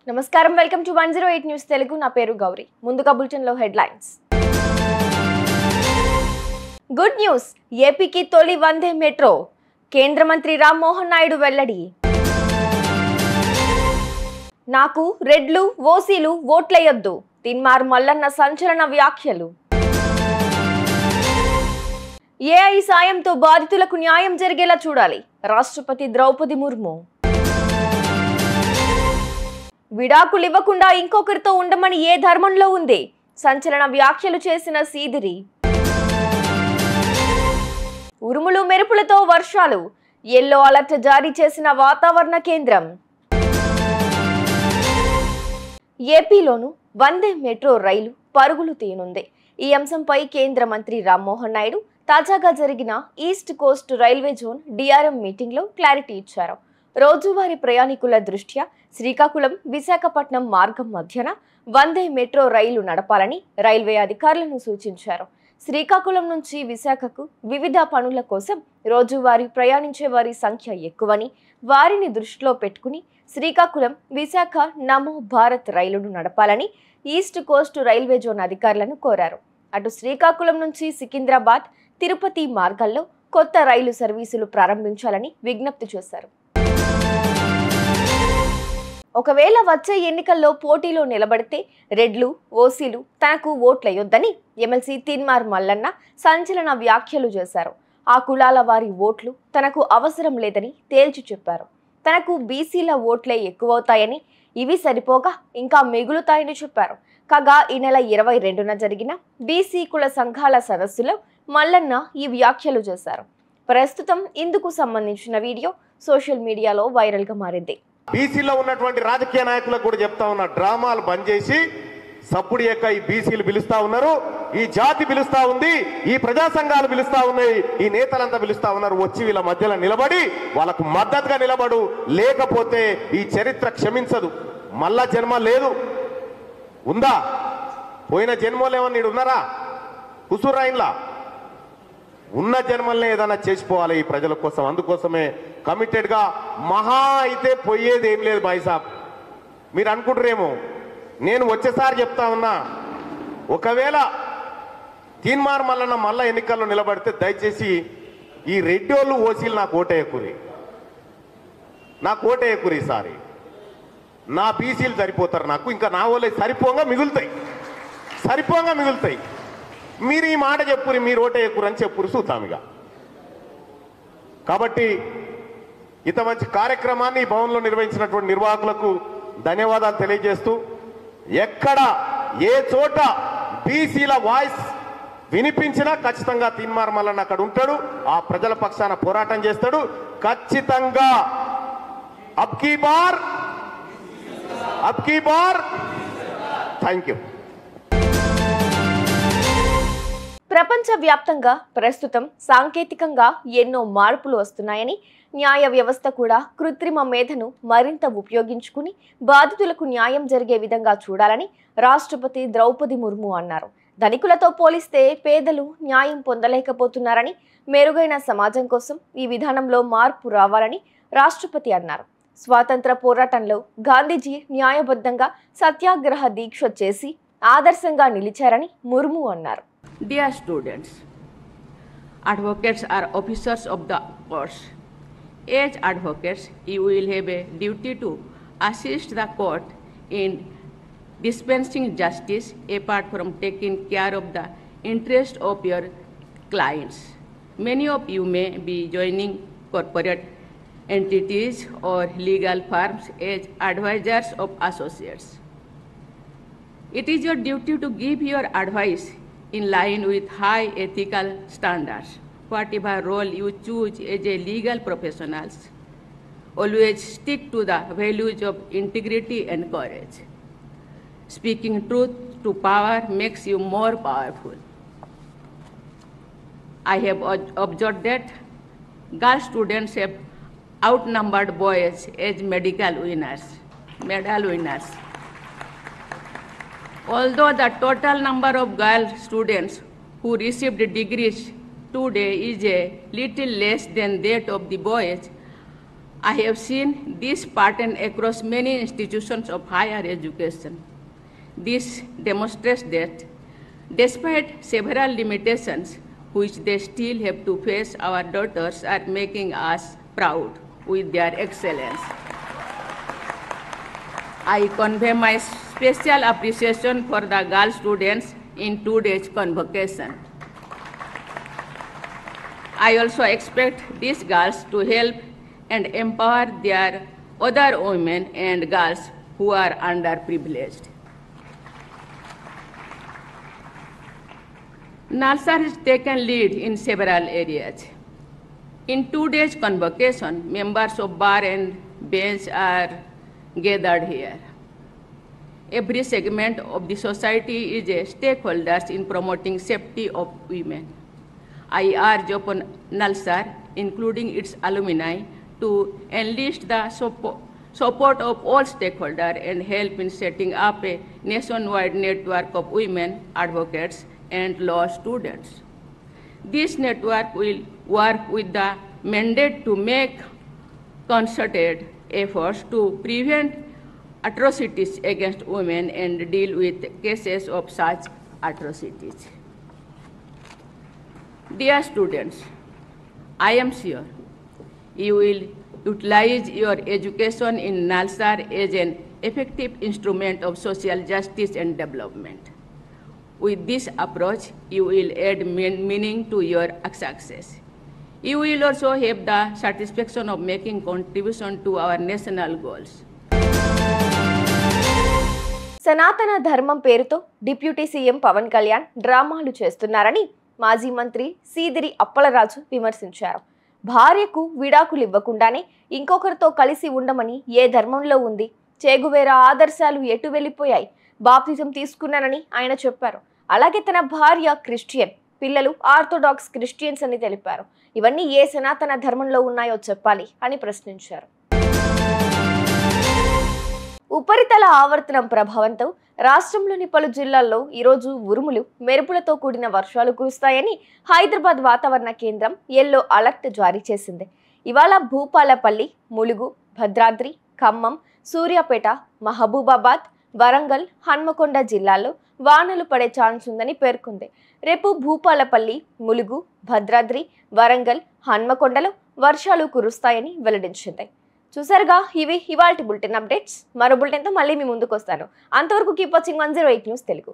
నమస్కారం welcome to 108 news Telugu నా పేరు గౌరీ ముందుగా బులెటిన్ లో హెడ్లైన్స్ గుడ్ న్యూస్ ఏపీకి తొలి వందే మెట్రో కేంద్ర మంత్రి రామ్మోహన్ నాయుడు వెల్లడి నాకు రెడ్లు ఓసీలు ఓట్లేయొద్దు తిన్మార్ మల్లన్న సంచలన వ్యాఖ్యలు ఏఐ సాయంతో బాధితులకు న్యాయం జరిగేలా చూడాలి రాష్ట్రపతి ద్రౌపది ముర్ము విడాకులు ఇవ్వకుండా ఇంకొకరితో ఉండమని ఏ ధర్మంలో ఉంది సంచలన వ్యాఖ్యలు చేసిన సీదిరి ఉరుములు మెరుపులతో వర్షాలు ఎల్లో అలర్ట్ జారీ చేసిన వాతావరణ కేంద్రం ఏపీలోను వందే మెట్రో రైలు పరుగులు తీయనుంది ఈ అంశంపై కేంద్ర మంత్రి రామ్మోహన్ నాయుడు తాజాగా జరిగిన east Coast railway zone DRM meeting లో క్లారిటీ ఇచ్చారు రోజువారీ ప్రయాణికుల దృష్ట్యా శ్రీకాకుళం విశాఖపట్నం మార్గం మధ్యన వందే మెట్రో రైలు నడపాలని రైల్వే అధికారులను సూచించారు శ్రీకాకుళం నుంచి విశాఖకు వివిధ పనుల కోసం రోజువారీ ప్రయాణించే వారి సంఖ్య ఎక్కువని వారిని దృష్టిలో పెట్టుకుని శ్రీకాకుళం విశాఖ నమో భారత్ రైలును నడపాలని ఈస్ట్ కోస్ట్ రైల్వే జోన్ అధికారులను కోరారు అటు శ్రీకాకుళం నుంచి సికింద్రాబాద్ తిరుపతి మార్గాల్లో కొత్త రైలు సర్వీసులు ప్రారంభించాలని విజ్ఞప్తి చేశారు ఒకవేళ వచ్చే ఎన్నికల్లో పోటీలో నిలబడితే రెడ్లు ఓసీలు తనకు ఓట్లేయొద్దని ఎమ్మెల్సీ తిన్మార్ మల్లన్న సంచలన వ్యాఖ్యలు చేశారు ఆ కులాల వారి ఓట్లు తనకు అవసరం లేదని తేల్చి చెప్పారు తనకు బీసీల ఓట్లే ఎక్కువవుతాయని ఇవి సరిపోగా ఇంకా మిగులుతాయని చెప్పారు కాగా ఈ నెల 22న జరిగిన బీసీ కుల సంఘాల సదస్సులో మల్లన్న ఈ వ్యాఖ్యలు చేశారు ప్రస్తుతం ఇందుకు సంబంధించిన వీడియో సోషల్ మీడియాలో వైరల్ గా మారింది బీసీలో ఉన్నటువంటి రాజకీయ నాయకులకు కూడా చెప్తా ఉన్న డ్రామాలు బంద్ చేసి సప్పుడు యొక్క ఈ బీసీలు పిలుస్తా ఉన్నారు ఈ జాతి పిలుస్తా ఉంది ఈ ప్రజా సంఘాలు పిలుస్తా ఉన్నాయి ఈ నేతలంతా పిలుస్తా ఉన్నారు వచ్చి వీళ్ళ మధ్యలో నిలబడి వాళ్ళకు మద్దతుగా నిలబడు లేకపోతే ఈ చరిత్ర క్షమించదు మళ్ళా జన్మ లేదు ఉందా పోయిన జన్మలు ఏమన్నా నీడు ఉన్నారా కుసూరాయిన్లా ఉన్న జన్మల్ని ఏదైనా చేసిపోవాలి ఈ ప్రజల కోసం అందుకోసమే కమిటెడ్గా మహా అయితే పోయేది ఏం లేదు భాయ్ సాబ్ మీరు అనుకుంటారేమో నేను వచ్చేసారి చెప్తా ఉన్నా ఒకవేళ తీన్మార్ మల్లన్న మళ్ళా ఎన్నికల్లో నిలబడితే దయచేసి ఈ రెడ్డోళ్ళు ఓసీలు నాకు ఓటేయకురి ఈసారి నా బీసీలు సరిపోతారు నాకు ఇంకా నా వాళ్ళే సరిపోగా మిగులుతాయి మీరు ఈ మాట చెప్పురి మీరు ఓటేయకురు అని చెప్పురు చూద్దాం కాబట్టి ఇంత మంచి కార్యక్రమాన్ని ఈ భవన్లో నిర్వహించినటువంటి నిర్వాహకులకు ధన్యవాదాలు తెలియజేస్తూ ఎక్కడ ఏ చోట బీసీల వాయిస్ వినిపించినా ఖచ్చితంగా తీన్మార్ మల్లన్న అక్కడ ఉంటాడు ఆ ప్రజల పక్షాన పోరాటం చేస్తాడు ఖచ్చితంగా అబ్కీ బార్ థ్యాంక్ యూ ప్రపంచవ్యాప్తంగా ప్రస్తుతం సాంకేతికంగా ఎన్నో మార్పులు వస్తున్నాయని న్యాయ వ్యవస్థ కూడా కృత్రిమ మేధను మరింత ఉపయోగించుకుని బాధితులకు న్యాయం జరిగే విధంగా చూడాలని రాష్ట్రపతి ద్రౌపది ముర్ము అన్నారు ధనికులతో పోలిస్తే పేదలు న్యాయం పొందలేకపోతున్నారని మెరుగైన సమాజం కోసం ఈ విధానంలో మార్పు రావాలని రాష్ట్రపతి అన్నారు స్వాతంత్ర పోరాటంలో గాంధీజీ న్యాయబద్ధంగా సత్యాగ్రహ దీక్ష చేసి ఆదర్శంగా నిలిచారని ముర్ము అన్నారు Dear students, advocates are officers of the courts. As advocates, you will have a duty to assist the court in dispensing justice apart from taking care of the interest of your clients. Many of you may be joining corporate entities or legal firms as advisors of associates. It is your duty to give your advice in line with high ethical standards. Whatever role you choose as a legal professionals, always stick to the values of integrity and courage. Speaking truth to power makes you more powerful. I have observed that girl students have outnumbered boys as medal winners. Although the total number of girl students who received degrees today is a little less than that of the boys, I have seen this pattern across many institutions of higher education. This demonstrates that despite several limitations which they still have to face, our daughters are making us proud with their excellence. I convey my special appreciation for the girl students in today's convocation. I also expect these girls to help and empower their other women and girls who are underprivileged. NALSA has taken lead in several areas. In today's convocation, members of bar and bench are gathered here. Every segment of the society is a stakeholder in promoting safety of women. I urge upon NALSA, including its alumni, to enlist the support of all stakeholders and help in setting up a nationwide network of women advocates and law students. This network will work with the mandate to make concerted efforts to prevent atrocities against women and deal with cases of such atrocities. Dear students, I am sure you will utilize your education in NALSA as an effective instrument of social justice and development. With this approach, you will add meaning to your success. You will also have the satisfaction of making contribution to our national goals. సనాతన ధర్మం పేరుతో deputy CM Pawan Kalyan డ్రామాలు చేస్తున్నారని మాజీ మంత్రి సీదిరి అప్పలరాజు విమర్శించారు. భార్యకు విడాకులు ఇవ్వకుండానే ఇంకొకరితో కలిసి ఉండమని ఏ ధర్మంలో ఉంది? చేగువేరా ఆదర్శాలు ఎటు వెళ్ళిపోయాయి? బాప్తిజం తీసుకున్నానని ఆయన చెప్పారు. అలాగే తన భార్య క్రిస్టియన్, పిల్లలు ఆర్థోడాక్స్ క్రిస్టియన్స్ అని తెలిపారు. ఇవన్నీ ఏ సనాతన ధర్మంలో ఉన్నాయో చెప్పాలి అని ప్రశ్నించారు. ఉపరితల ఆవర్తనం ప్రభావంతో రాష్ట్రంలోని పలు జిల్లాల్లో ఈరోజు ఉరుములు మెరుపులతో కూడిన వర్షాలు కురుస్తాయని హైదరాబాద్ వాతావరణ కేంద్రం యెల్లో అలర్ట్ జారీ చేసింది. ఇవాళ భూపాలపల్లి, ములుగు, భద్రాద్రి, ఖమ్మం, సూర్యాపేట, మహబూబాబాద్, వరంగల్, హన్మకొండ జిల్లాల్లో వానలు పడే ఛాన్స్ ఉందని పేర్కొంది. రేపు భూపాలపల్లి, ములుగు, భద్రాద్రి, వరంగల్, హన్మకొండలో వర్షాలు కురుస్తాయని వెల్లడించింది. చూసారుగా, ఇవి ఇవాల్టి బులెటిన్ అప్డేట్స్. మరో బులెటిన్తో మళ్ళీ మీ ముందుకు వస్తాను. అంతవరకు కీప్ వాచింగ్ 108 న్యూస్ తెలుగు.